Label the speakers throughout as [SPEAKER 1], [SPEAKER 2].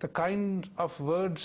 [SPEAKER 1] The kind of words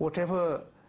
[SPEAKER 1] Whatever.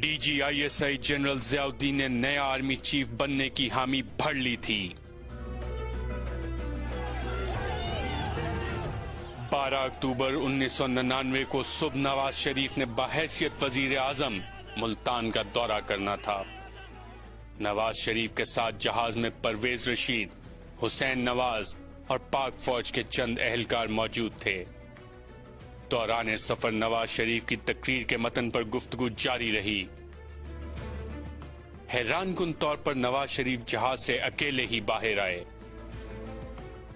[SPEAKER 2] D G I S I general Ziauddin نے نیا army chief بننے کی حامی بھر لی تھی۔ 12 اکتوبر 1999 کو صبح نواز شریف نے بحیثیت وزیر اعظم ملتان کا دورہ کرنا تھا۔ نواز شریف کے ساتھ جہاز میں پرویز رشید، حسین نواز اور پاک فوج کے چند اہلکار موجود تھے۔ دوران سفر نواز شریف کی تقریر کے متن پر گفتگو جاری رہی۔ حیران کن طور پر نواز شریف جہاز سے اکیلے ہی باہر آئے۔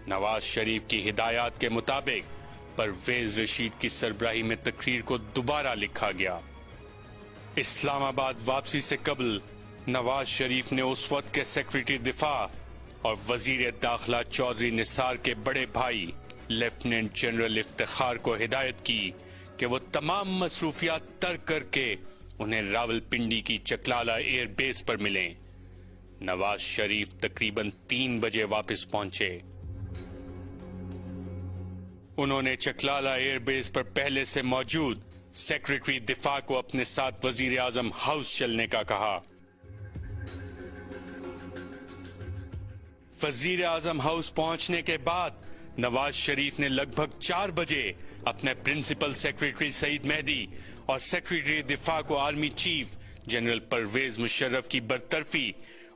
[SPEAKER 2] نواز شریف کی ہدایات کے مطابق پرویز رشید کی سربراہی میں تقریر کو دوبارہ لکھا گیا۔ اسلام آباد واپسی سے قبل نواز شریف نے اس وقت کے سیکرٹری دفاع اور وزیر داخلہ چودھری نثار کے بڑے بھائی لیفٹیننٹ جنرل افتخار کو ہدایت کی کہ وہ تمام مصروفیات ترک کر کے انہیں راول پنڈی کی چکلالہ ایئر بیس پر ملیں۔ نواز شریف تقریباً 3 بجے واپس پہنچے۔ انہوں نے چکلالہ ایئر بیس پر پہلے سے موجود سیکرٹری دفاع کو اپنے ساتھ وزیر اعظم ہاؤس چلنے کا کہا۔ وزیر اعظم ہاؤس پہنچنے کے بعد نواز شریف نے لگ بھگ 4 بجے اپنے پرنسپل سیکرٹری سعید مہدی اور سیکرٹری دفاع کو army chief general Pervez Musharraf کی برطرفی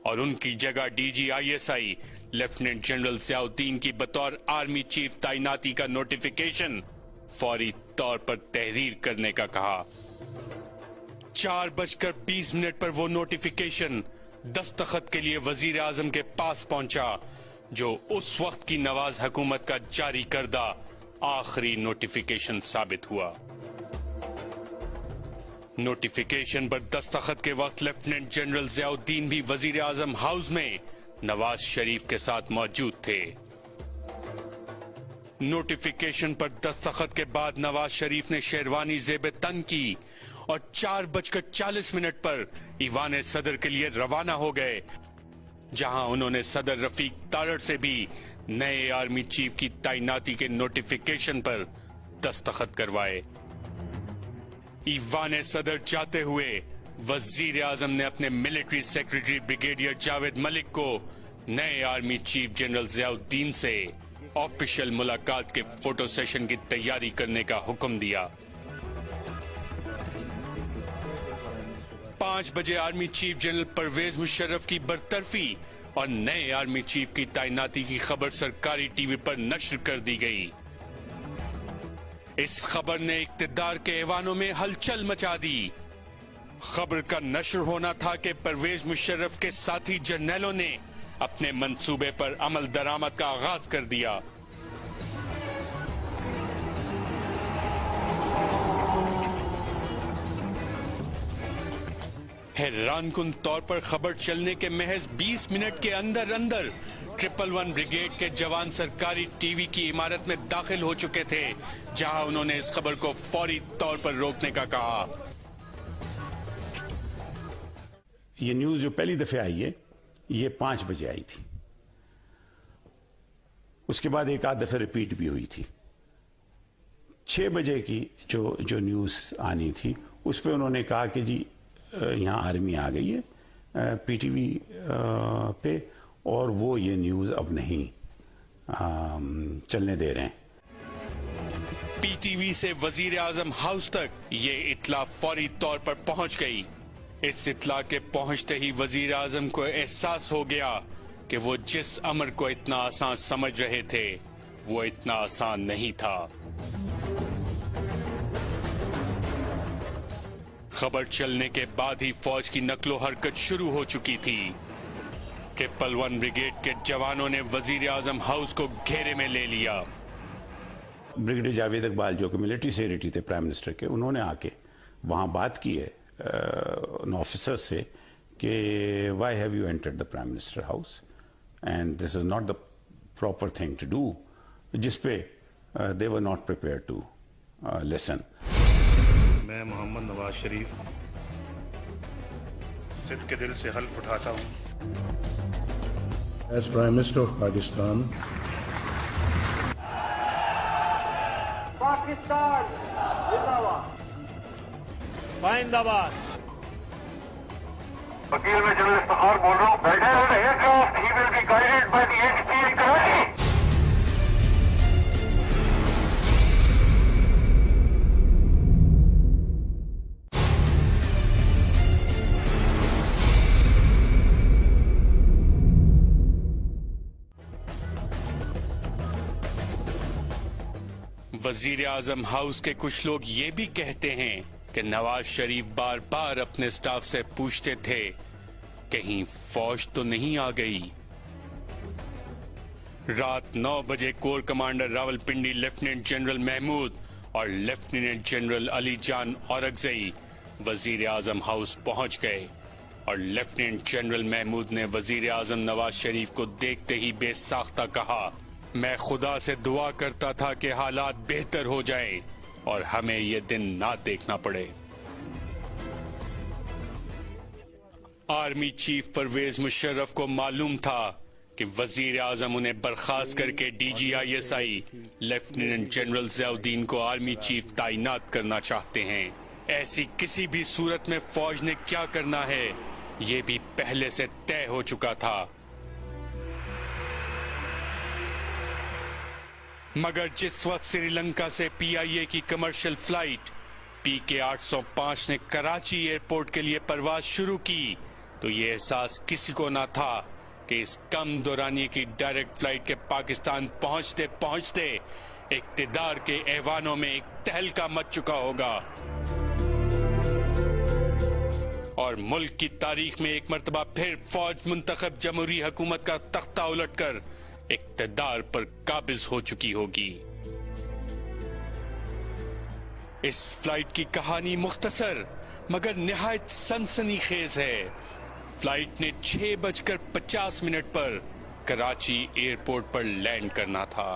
[SPEAKER 2] اور ان کی جگہ D G I S I lieutenant general Ziauddin کی بطور آرمی چیف تعیناتی کا نوٹیفیکیشن فوری طور پر تحریر کرنے کا کہا۔ 4:20 پر وہ نوٹیفیکیشن دستخط کے لیے وزیر اعظم کے پاس پہنچا، جو اس وقت کی نواز حکومت کا جاری کردہ آخری نوٹیفیکیشن ثابت ہوا۔ نوٹیفیکیشن پر دستخط کے وقت لیفٹیننٹ جنرل ضیاء الدین بھی وزیر اعظم ہاؤس میں نواز شریف کے ساتھ موجود تھے۔ نوٹیفیکیشن پر دستخط کے بعد نواز شریف نے شیروانی زیب تن کی اور 4:40 پر ایوان صدر کے لیے روانہ ہو گئے، جہاں انہوں نے صدر رفیق تارڑ سے بھی نئے آرمی چیف کی تعیناتی کے نوٹیفیکیشن پر دستخط کروائے۔ ایوان صدر جاتے ہوئے وزیر اعظم نے اپنے ملٹری سیکرٹری بریگیڈیئر جاوید ملک کو نئے آرمی چیف جنرل ضیاء الدین سے آفیشل ملاقات کے فوٹو سیشن کی تیاری کرنے کا حکم دیا۔ 5 بجے army chief general Pervez Musharraf کی برطرفی اور نئے آرمی چیف کی تعیناتی کی خبر سرکاری ٹی وی پر نشر کر دی گئی۔ اس خبر نے اقتدار کے ایوانوں میں ہلچل مچا دی۔ خبر کا نشر ہونا تھا کہ پرویز مشرف کے ساتھی جرنیلوں نے اپنے منصوبے پر عمل درآمد کا آغاز کر دیا۔ حیران کن طور پر خبر چلنے کے محض 20 منٹ کے اندر 111 بریگیڈ کے جوان سرکاری ٹی وی کی عمارت میں داخل ہو چکے تھے، جہاں انہوں نے اس خبر کو فوری طور پر روکنے کا کہا۔
[SPEAKER 3] یہ نیوز جو پہلی دفعہ آئی ہے یہ 5 بجے آئی تھی، اس کے بعد ایک آدھ دفعہ ریپیٹ بھی ہوئی تھی۔ 6 بجے کی جو نیوز آنی تھی اس پہ انہوں نے کہا کہ جی یہاں آرمی آ گئی ہے پی ٹی وی پہ، اور وہ یہ نیوز اب نہیں چلنے دے رہے ہیں۔
[SPEAKER 2] پی ٹی وی سے وزیر اعظم ہاؤس تک یہ اطلاع فوری طور پر پہنچ گئی۔ اس اطلاع کے پہنچتے ہی وزیر اعظم کو احساس ہو گیا کہ وہ جس امر کو اتنا آسان سمجھ رہے تھے وہ اتنا آسان نہیں تھا۔ خبر چلنے کے بعد ہی فوج کی نقل و حرکت شروع ہو چکی تھی۔ 111 بریگیڈ کے جوانوں نے وزیر اعظم ہاؤس کو گھیرے میں لے لیا۔
[SPEAKER 3] بریگیڈیئر جاوید اقبال جو کہ ملٹری سیکرٹری تھے پرائم منسٹر کے، انہوں نے آ کے وہاں بات کی ہے ان آفیسر سے کہ why have you entered the prime minister house and this is not the proper thing to do, جس پہ they were not prepare to listen.
[SPEAKER 4] میں محمد نواز شریف صدق کے دل سے حلف اٹھاتا ہوں
[SPEAKER 5] as prime minister of Pakistan
[SPEAKER 6] Pakistan زندہ باد، پائندہ باد، وکیل میں جنرل افتخار بول رہا ہوں. He will be guided by the HT in Karachi.
[SPEAKER 2] وزیر اعظم ہاؤس کے کچھ لوگ یہ بھی کہتے ہیں کہ نواز شریف بار بار اپنے سٹاف سے پوچھتے تھے کہیں فوج تو نہیں آ گئی. رات 9 بجے corps commander Rawalpindi lieutenant general Mahmood اور لیفٹیننٹ جنرل علی جان اورگزئی وزیر اعظم ہاؤس پہنچ گئے اور لیفٹیننٹ جنرل محمود نے وزیر اعظم نواز شریف کو دیکھتے ہی بے ساختہ کہا میں خدا سے دعا کرتا تھا کہ حالات بہتر ہو جائیں اور ہمیں یہ دن نہ دیکھنا پڑے. آرمی چیف پرویز مشرف کو معلوم تھا کہ وزیر اعظم انہیں برخاست کر کے D G I S I lieutenant general Ziauddin کو آرمی چیف تعینات کرنا چاہتے ہیں. ایسی کسی بھی صورت میں فوج نے کیا کرنا ہے یہ بھی پہلے سے طے ہو چکا تھا. مگر جس وقت سری لنکا سے پی آئی اے کی کمرشل فلائٹ PK-805 نے کراچی ایئرپورٹ کے لیے پرواز شروع کی تو یہ احساس کسی کو نہ تھا کہ اس کم دورانیے کی ڈائریکٹ فلائٹ کے پاکستان پہنچتے پہنچتے اقتدار کے ایوانوں میں ایک تہلکہ مچ چکا ہوگا اور ملک کی تاریخ میں ایک مرتبہ پھر فوج منتخب جمہوری حکومت کا تختہ الٹ کر اقتدار پر قابض ہو چکی ہوگی. اس فلائٹ کی کہانی مختصر مگر نہایت سنسنی خیز ہے. فلائٹ نے 6:50 پر کراچی ایئرپورٹ پر لینڈ کرنا تھا.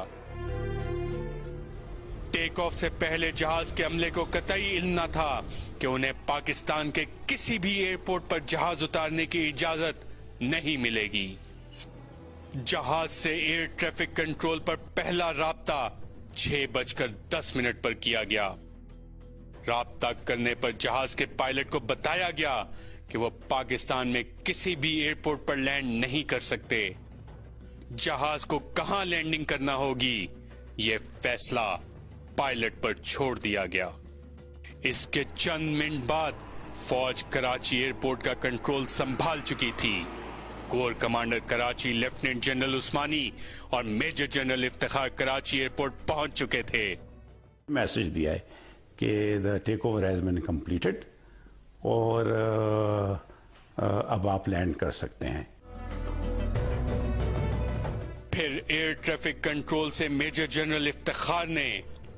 [SPEAKER 2] ٹیک آف سے پہلے جہاز کے عملے کو قطعی علم نہ تھا کہ انہیں پاکستان کے کسی بھی ایئرپورٹ پر جہاز اتارنے کی اجازت نہیں ملے گی. جہاز سے ایئر ٹریفک کنٹرول پر پہلا رابطہ 6:10 پر کیا گیا. رابطہ کرنے پر جہاز کے پائلٹ کو بتایا گیا کہ وہ پاکستان میں کسی بھی ایئرپورٹ پر لینڈ نہیں کر سکتے. جہاز کو کہاں لینڈنگ کرنا ہوگی یہ فیصلہ پائلٹ پر چھوڑ دیا گیا. اس کے چند منٹ بعد فوج کراچی ایئرپورٹ کا کنٹرول سنبھال چکی تھی. Corps commander Karachi lieutenant general Usmani اور major general Iftikhar Karachi airport پہنچ چکے تھے.
[SPEAKER 3] میسج دیا ہے کہ the take over has been completed اور اب آپ لینڈ کر سکتے ہیں.
[SPEAKER 2] پھر ایئر ٹریفک کنٹرول سے میجر جنرل افتخار نے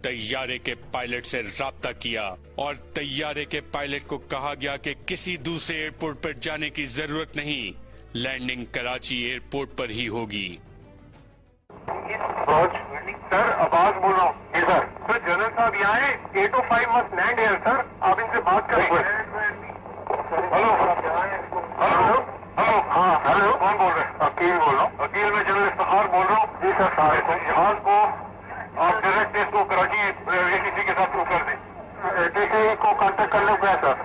[SPEAKER 2] طیارے کے پائلٹ سے رابطہ کیا اور طیارے کے پائلٹ کو کہا گیا کہ کسی دوسرے ایئرپورٹ پر جانے کی ضرورت نہیں، لینڈنگ کراچی ایئرپورٹ پر ہی ہوگی.
[SPEAKER 6] سر عباس بول رہا ہوں. جی سر. سر جنرل صاحب یہاں ہے 805 must land here سر. آپ ان سے بات کریں. Hello hello hello. ہاں ہلو. کون بول رہے ہیں؟ وکیل بول رہا ہوں. وکیل میں جنرل افتخار بول رہا ہوں. جی سر صاحب. جہاز کو آپ ڈائریکٹ اس کو کراچی ATC کے ساتھ کر دیں. ATC کو کانٹیکٹ کر لیں گے سر.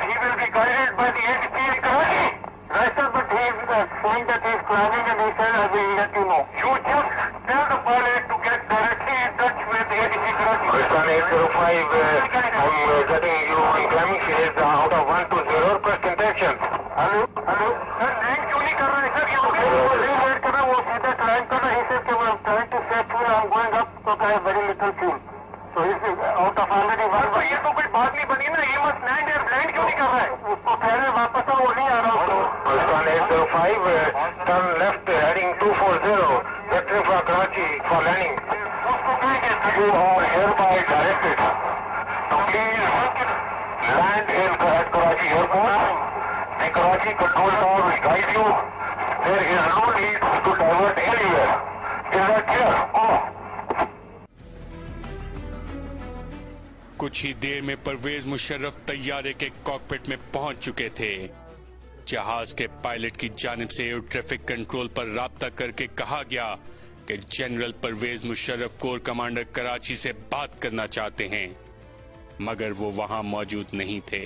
[SPEAKER 6] He will be guided by the ATC in Karachi. Right, sir, but he is saying that he is planning and he said I will let you know. You just tell the pilot to get directly in touch with the ATC Karachi. Pakistan 805, I'm getting you incoming series out of 1 to 0 request intention. Hello? Hello? Sir, land کیوں نہیں کر رہے ہیں سر؟ یہ land کر رہا ہے، وہ سیدھا کلائم کر رہا ہے. He said کہ I'm trying to set fuel, I'm going up, so I have very little fuel. So he is out of already 1. یہ تو کوئی بات نہیں بنی نا. یہ must land here, land کیوں نہیں کر رہا ہے؟ اس کو کہہ رہے واپس آؤ، وہ نہیں آ رہا. Pakistan 805, turn left heading 240, vectoring for Karachi for landing. You are hereby directed to please land in Karachi airport. The Karachi control tower will guide you. There is no need to divert anywhere. Is that clear? Oh.
[SPEAKER 2] کچھ ہی دیر میں پرویز مشرف طیارے کے cockpit میں پہنچ چکے تھے. جہاز کے پائلٹ کی جانب سے ایئر ٹریفک کنٹرول پر رابطہ کر کے کہا گیا کہ general Pervez Musharraf corps commander Karachi سے بات کرنا چاہتے ہیں، مگر وہ وہاں موجود نہیں تھے.